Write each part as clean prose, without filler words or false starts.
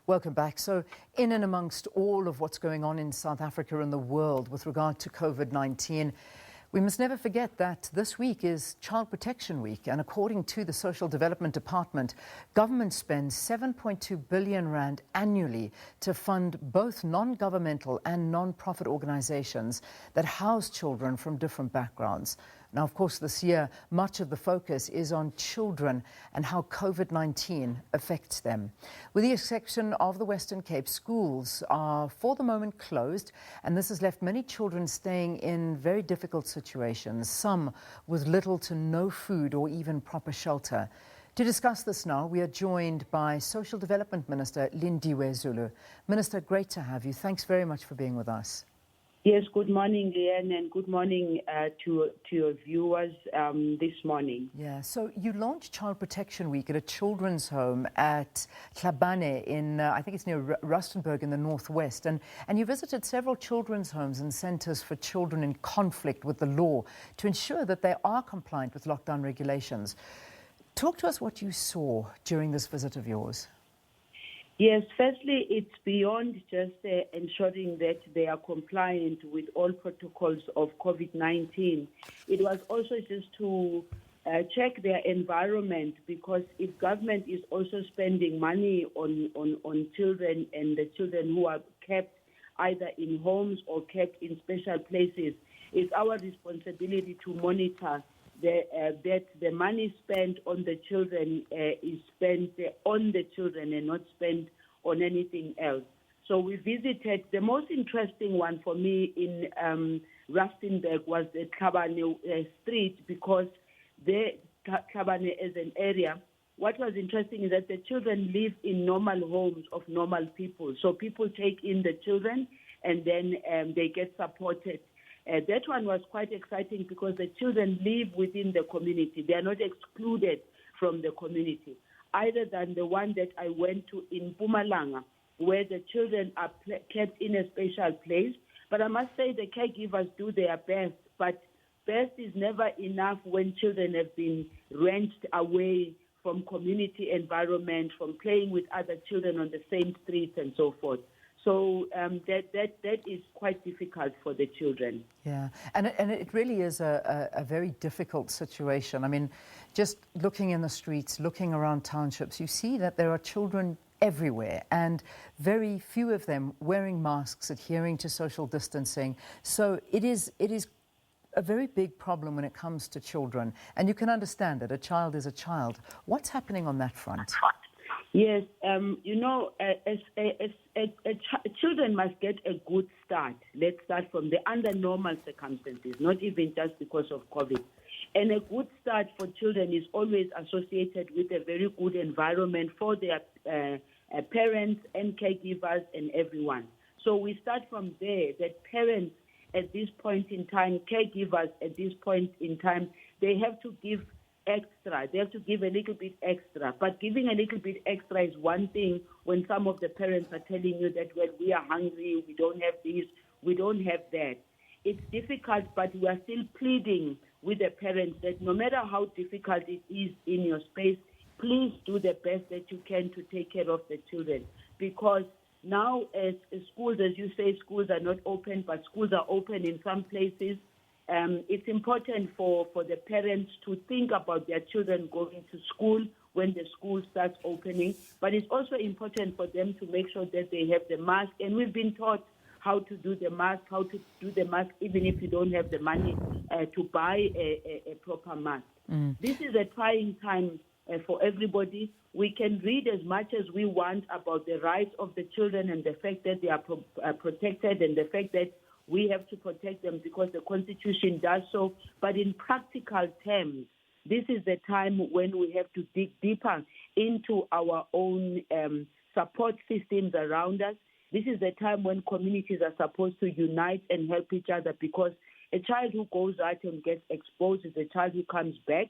Welcome back. So in and amongst all of what's going on in South Africa and the world with regard to COVID-19, we must never forget that this week is Child Protection Week, and according to the Social Development Department, government spends 7.2 billion rand annually to fund both non-governmental and non-profit organizations that house children from different backgrounds. Now, of course, this year, much of the focus is on children and how COVID-19 affects them. With the exception of the Western Cape, schools are for the moment closed, and this has left many children staying in very difficult situations, some with little to no food or even proper shelter. To discuss this now, we are joined by Social Development Minister Lindiwe Zulu. Minister, great to have you. Thanks very much for being with us. Yes, good morning, Leanne, and good morning to your viewers this morning. Yeah, so you launched Child Protection Week at a children's home at Tlhabane in, I think it's near Rustenburg in the northwest, and you visited several children's homes and centres for children in conflict with the law to ensure that they are compliant with lockdown regulations. Talk to us what you saw during this visit of yours. Yes, firstly, it's beyond just ensuring that they are compliant with all protocols of COVID-19. It was also just to check their environment, because if government is also spending money on children and the children who are kept either in homes or kept in special places, it's our responsibility to monitor that the money spent on the children is spent on the children and not spent on anything else. So we visited, the most interesting one for me in Rustenburg was the Tlhabane street, because Tlhabane is an area. What was interesting is that the children live in normal homes of normal people. So people take in the children and then they get supported. That one was quite exciting because the children live within the community. They are not excluded from the community, either than the one that I went to in Mpumalanga, where the children are kept in a special place. But I must say the caregivers do their best, but best is never enough when children have been wrenched away from community environment, from playing with other children on the same streets and so forth. So that is quite difficult for the children. Yeah, and it really is a very difficult situation. I mean, just looking in the streets, looking around townships, you see that there are children everywhere, and very few of them wearing masks, adhering to social distancing. So it is a very big problem when it comes to children, and you can understand it. A child is a child. What's happening on that front? Yes, children must get a good start. Let's start from under normal circumstances, not even just because of COVID. And a good start for children is always associated with a very good environment for their parents and caregivers and everyone. So we start from there, that parents at this point in time, caregivers at this point in time, they have to give extra. They have to give a little bit extra. But giving a little bit extra is one thing when some of the parents are telling you that, well, we are hungry, we don't have this, we don't have that. It's difficult, but we are still pleading with the parents that no matter how difficult it is in your space, please do the best that you can to take care of the children. Because now, as schools, as you say, schools are not open, but schools are open in some places. It's important for the parents to think about their children going to school when the school starts opening. But it's also important for them to make sure that they have the mask. And we've been taught how to do the mask, even if you don't have the money to buy a proper mask. This is a trying time for everybody. We can read as much as we want about the rights of the children and the fact that they are protected, and the fact that we have to protect them because the Constitution does so. But in practical terms, this is the time when we have to dig deeper into our own support systems around us. This is the time when communities are supposed to unite and help each other, because a child who goes out and gets exposed is a child who comes back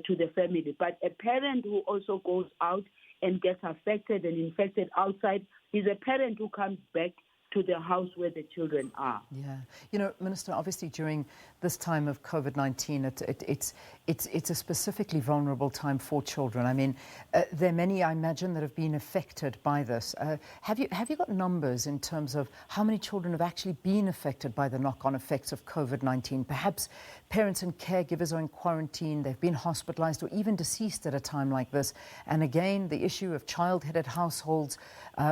to the family. But a parent who also goes out and gets affected and infected outside is a parent who comes back to the house where the children are. Yeah. You know, Minister, obviously during this time of COVID-19, it's a specifically vulnerable time for children. I mean, there are many, I imagine, that have been affected by this. Have you got numbers in terms of how many children have actually been affected by the knock-on effects of COVID-19? Perhaps parents and caregivers are in quarantine, they've been hospitalized or even deceased at a time like this. And again, the issue of child-headed households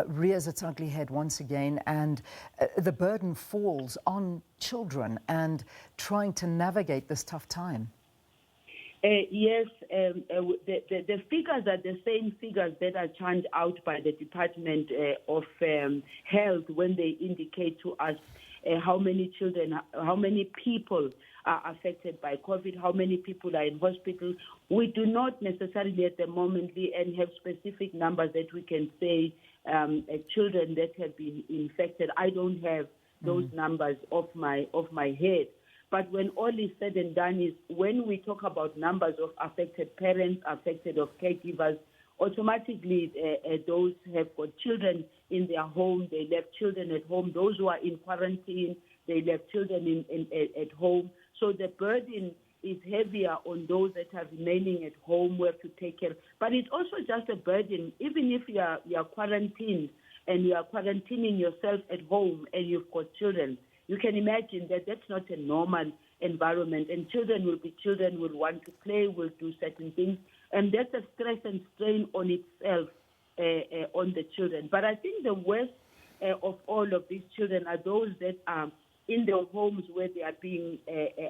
rears its ugly head once again, and the burden falls on children and trying to navigate this tough time. Yes, the figures are the same figures that are churned out by the Department of Health when they indicate to us how many children, how many people are affected by COVID, how many people are in hospital. We do not necessarily at the moment and have specific numbers that we can say children that have been infected. I don't have those numbers off my head. But when all is said and done, is when we talk about numbers of affected parents, affected of caregivers, automatically those have got children in their home, they left children at home. Those who are in quarantine, they left children at home. So the burden is heavier on those that are remaining at home who have to take care. But it's also just a burden, even if you are quarantined and you are quarantining yourself at home and you've got children. You can imagine that that's not a normal environment, and children will be children, will want to play, will do certain things, and that's a stress and strain on itself on the children. But I think the worst of all of these children are those that are in their homes where they are being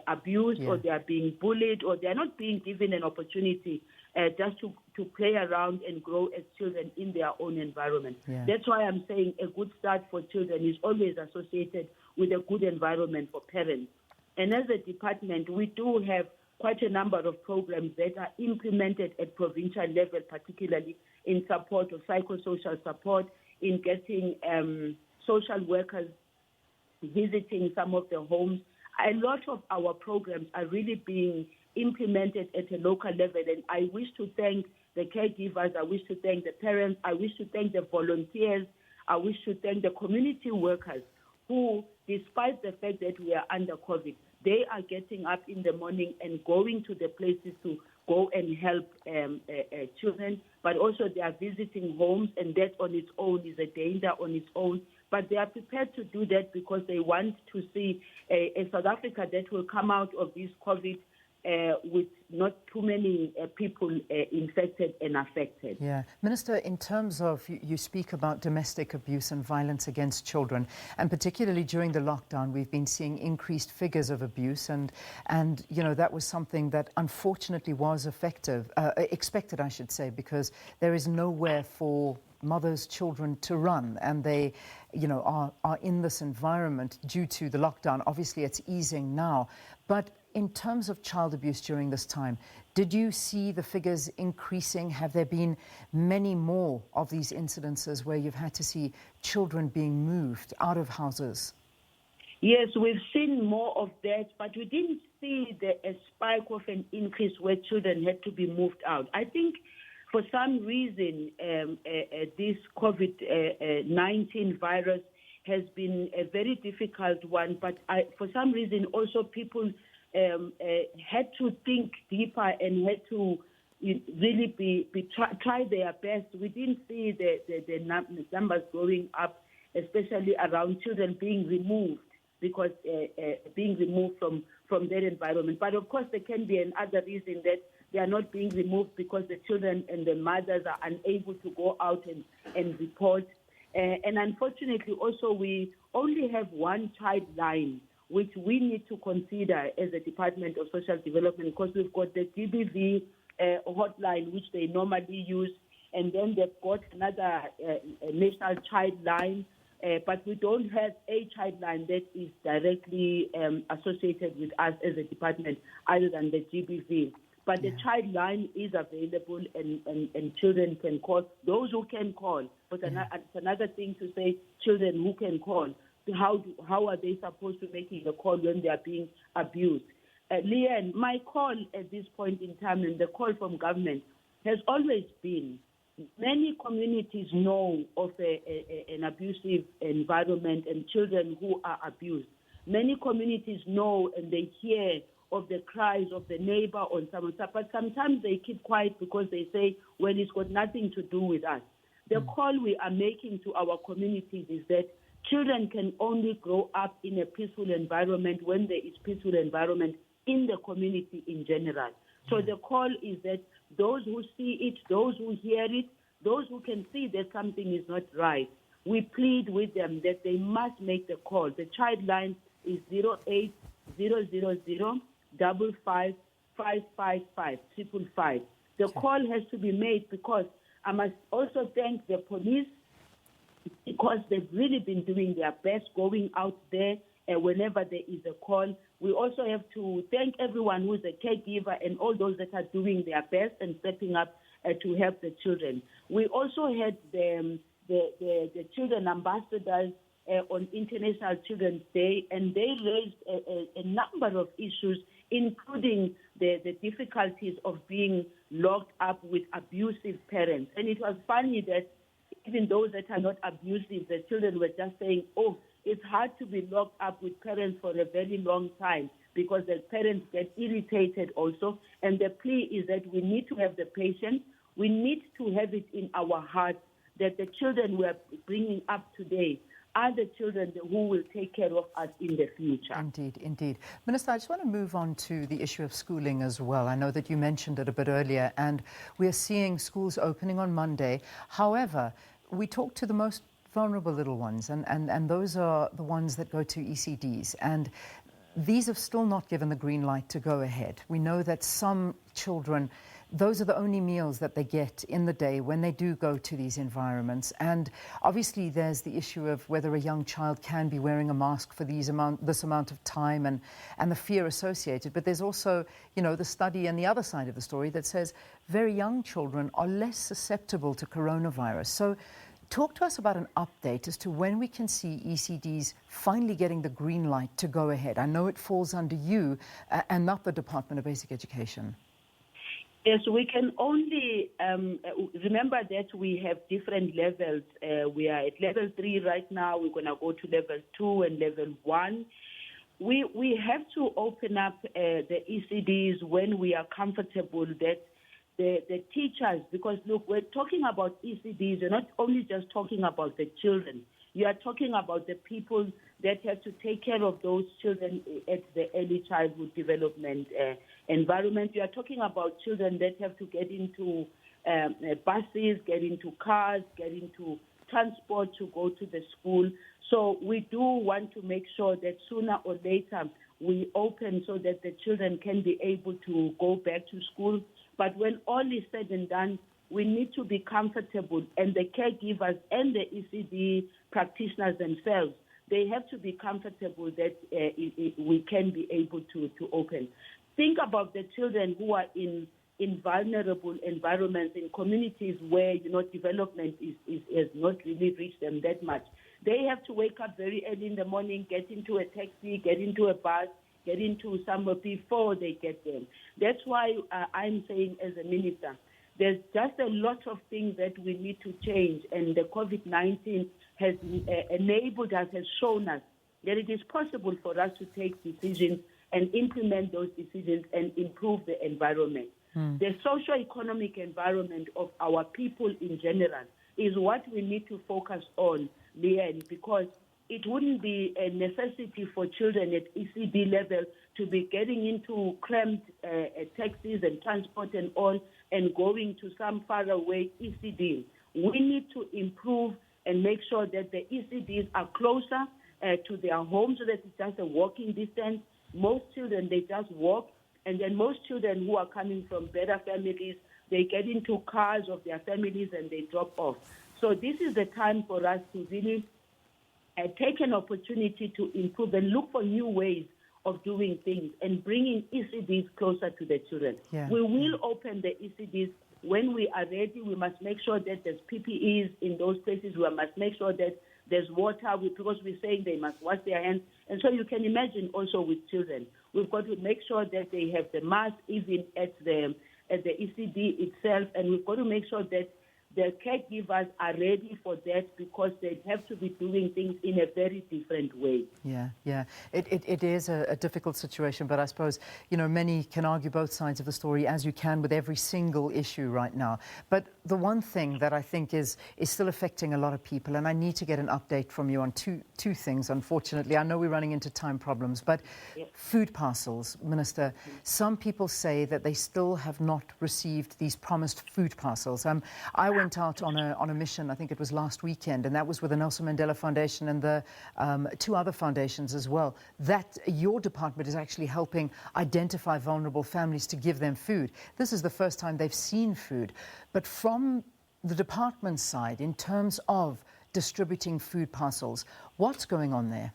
abused or they are being bullied or they are not being given an opportunity just to play around and grow as children in their own environment. Yeah. That's why I'm saying a good start for children is always associated with a good environment for parents. And as a department, we do have quite a number of programs that are implemented at provincial level, particularly in support of psychosocial support, in getting social workers visiting some of the homes. A lot of our programs are really being implemented at a local level, and I wish to thank the caregivers, I wish to thank the parents, I wish to thank the volunteers, I wish to thank the community workers who, despite the fact that we are under COVID, they are getting up in the morning and going to the places to go and help children, but also they are visiting homes, and that on its own is a danger on its own. But they are prepared to do that because they want to see a South Africa that will come out of this COVID with not too many people infected and affected. Yeah. Minister, in terms of, you speak about domestic abuse and violence against children, and particularly during the lockdown, we've been seeing increased figures of abuse, and you know, that was something that unfortunately was expected, I should say, because there is nowhere for mothers, children to run, and they, you know, are in this environment due to the lockdown. Obviously, it's easing now, but in terms of child abuse during this time, did you see the figures increasing? Have there been many more of these incidences where you've had to see children being moved out of houses? Yes, we've seen more of that, but we didn't see a spike of an increase where children had to be moved out. I think for some reason, this COVID-19 virus has been a very difficult one, but for some reason also people had to think deeper and had to really try their best. We didn't see the numbers going up, especially around children being removed, because being removed from their environment. But of course, there can be another reason that they are not being removed because the children and the mothers are unable to go out and report. And unfortunately, also, we only have one child line, which we need to consider as a Department of Social Development, because we've got the GBV hotline, which they normally use, and then they've got another national child line, but we don't have a child line that is directly associated with us as a department other than the GBV. But the child line is available, and children can call, those who can call. But it's another thing to say children who can call. How are they supposed to make the call when they are being abused? Leanne, my call at this point in time, and the call from government, has always been, many communities know of an abusive environment and children who are abused. Many communities know and they hear of the cries of the neighbor on someone. But sometimes they keep quiet because they say, well, it's got nothing to do with us. The call we are making to our communities is that children can only grow up in a peaceful environment when there is peaceful environment in the community in general. So the call is that those who see it, those who hear it, those who can see that something is not right, we plead with them that they must make the call. The child line is 08000 555 555. The call has to be made because I must also thank the police because they've really been doing their best going out there whenever there is a call. We also have to thank everyone who is a caregiver and all those that are doing their best and stepping up to help the children. We also had the children ambassadors on International Children's Day, and they raised a number of issues, including the difficulties of being locked up with abusive parents. And it was funny that even those that are not abusive, the children were just saying, oh, it's hard to be locked up with parents for a very long time because the parents get irritated also. And the plea is that we need to have the patience. We need to have it in our hearts that the children we are bringing up today are the children who will take care of us in the future. Indeed, indeed. Minister, I just want to move on to the issue of schooling as well. I know that you mentioned it a bit earlier, and we're seeing schools opening on Monday. However, we talk to the most vulnerable little ones, and those are the ones that go to ECDs. And these have still not given the green light to go ahead. We know that some children, those are the only meals that they get in the day when they do go to these environments. And obviously there's the issue of whether a young child can be wearing a mask for this amount of time and the fear associated. But there's also, you know, the study and the other side of the story that says very young children are less susceptible to coronavirus. So talk to us about an update as to when we can see ECDs finally getting the green light to go ahead. I know it falls under you and not the Department of Basic Education. Yes, we can only remember that we have different levels. We are at level 3 right now. We're going to go to level 2 and level 1. We have to open up the ECDs when we are comfortable that the teachers, because look, we're talking about ECDs. You're not only just talking about the children. You are talking about the people that have to take care of those children at the early childhood development environment. You are talking about children that have to get into buses, get into cars, get into transport to go to the school. So we do want to make sure that sooner or later we open so that the children can be able to go back to school. But when all is said and done, we need to be comfortable, and the caregivers and the ECD practitioners themselves, they have to be comfortable that we can be able to open. Think about the children who are in vulnerable environments, in communities where, you know, development has not really reached them that much. They have to wake up very early in the morning, get into a taxi, get into a bus, get into somewhere before they get there. That's why I'm saying as a minister, there's just a lot of things that we need to change, and the COVID-19 has enabled us, has shown us that it is possible for us to take decisions and implement those decisions and improve the environment. The socio-economic environment of our people in general is what we need to focus on, Leanne, because it wouldn't be a necessity for children at ECD level to be getting into cramped taxis and transport and all and going to some faraway ECD. We need to improve and make sure that the ECDs are closer to their homes so that it's just a walking distance. Most children, they just walk, and then most children who are coming from better families, they get into cars of their families and they drop off. So this is the time for us to really take an opportunity to improve and look for new ways of doing things and bringing ECDs closer to the children. Yeah. We will open the ECDs when we are ready. We must make sure that there's PPEs in those places. We must make sure that there's water, because we're saying they must wash their hands. And so you can imagine also with children, we've got to make sure that they have the mask even at the ECD itself, and we've got to make sure that the caregivers are ready for that because they have to be doing things in a very different way. Yeah. It is a difficult situation, but I suppose, many can argue both sides of the story, as you can with every single issue right now. But the one thing that I think is still affecting a lot of people, and I need to get an update from you on two things, unfortunately. I know we're running into time problems, but food parcels, Minister, some people say that they still have not received these promised food parcels. I went out on a mission, I think it was last weekend, and that was with the Nelson Mandela Foundation and the two other foundations as well, that your department is actually helping identify vulnerable families to give them food. This is the first time they've seen food. But from the department's side, in terms of distributing food parcels, what's going on there?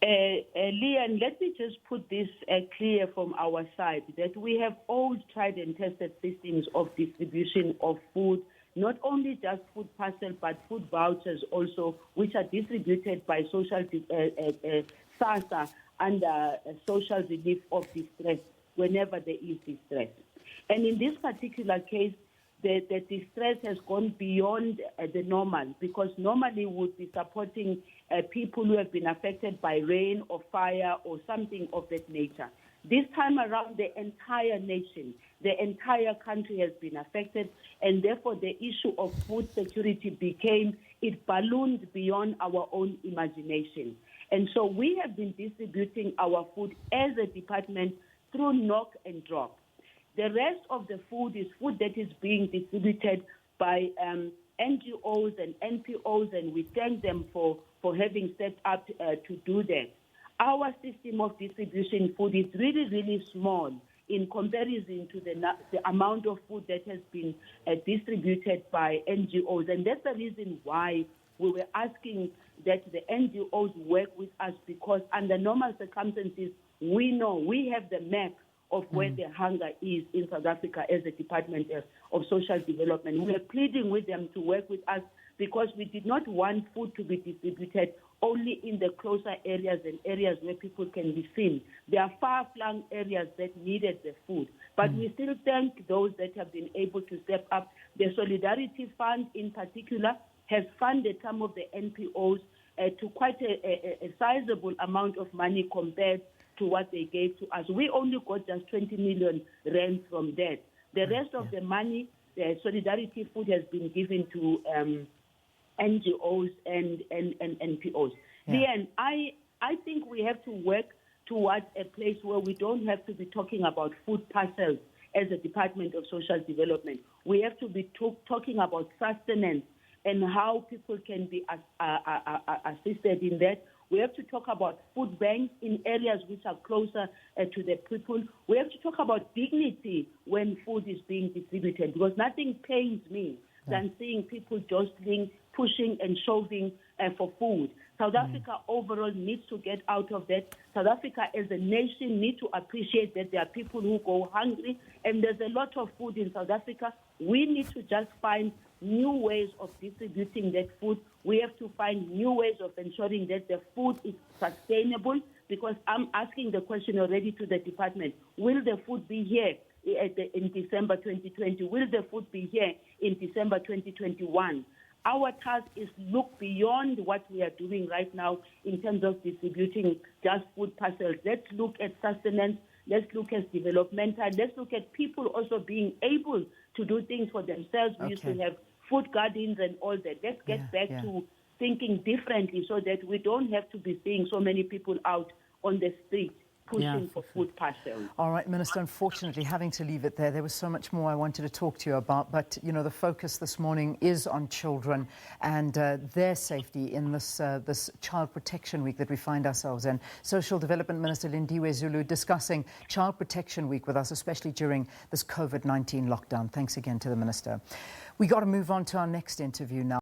Leanne, let me just put this clear from our side, that we have all tried and tested systems of distribution of food, not only just food parcels, but food vouchers also, which are distributed by SASSA under social relief of distress whenever there is distress. And in this particular case, the distress has gone beyond the normal, because normally we would be supporting people who have been affected by rain or fire or something of that nature. This time around, the entire nation, the entire country has been affected, and therefore the issue of food security it ballooned beyond our own imagination. And so we have been distributing our food as a department through knock and drop. The rest of the food is food that is being distributed by NGOs and NPOs, and we thank them for having stepped up to do that. Our system of distribution food is really, really small in comparison to the amount of food that has been distributed by NGOs. And that's the reason why we were asking that the NGOs work with us, because under normal circumstances, we know we have the map of where the hunger is in South Africa as a Department of Social Development. We are pleading with them to work with us, because we did not want food to be distributed only in the closer areas and areas where people can be seen. There are far-flung areas that needed the food. But we still thank those that have been able to step up. The Solidarity Fund in particular has funded some of the NPOs to quite a sizable amount of money compared to what they gave to us. We only got just 20 million rand from that. The rest of the money, the Solidarity Food, has been given to NGOs and NPOs. Leanne, I think we have to work towards a place where we don't have to be talking about food parcels as a Department of Social Development. We have to be talking about sustenance and how people can be assisted in that. We have to talk about food banks in areas which are closer to the people. We have to talk about dignity when food is being distributed, because nothing pains me than seeing people jostling, pushing and shoving for food. South Africa overall needs to get out of that. South Africa as a nation needs to appreciate that there are people who go hungry, and there's a lot of food in South Africa. We need to just find new ways of distributing that food. We have to find new ways of ensuring that the food is sustainable, because I'm asking the question already to the department. Will the food be here in December 2020? Will the food be here in December 2021? Our task is look beyond what we are doing right now in terms of distributing just food parcels. Let's look at sustenance. Let's look at developmental. Let's look at people also being able to do things for themselves. We used to have food gardens and all that. Let's get back to thinking differently, so that we don't have to be seeing so many people out on the street pushing for food parcels. All right, Minister, unfortunately, having to leave it there. There was so much more I wanted to talk to you about, but, the focus this morning is on children and their safety in this Child Protection Week that we find ourselves in. Social Development Minister Lindiwe Zulu discussing Child Protection Week with us, especially during this COVID-19 lockdown. Thanks again to the Minister. We got to move on to our next interview now.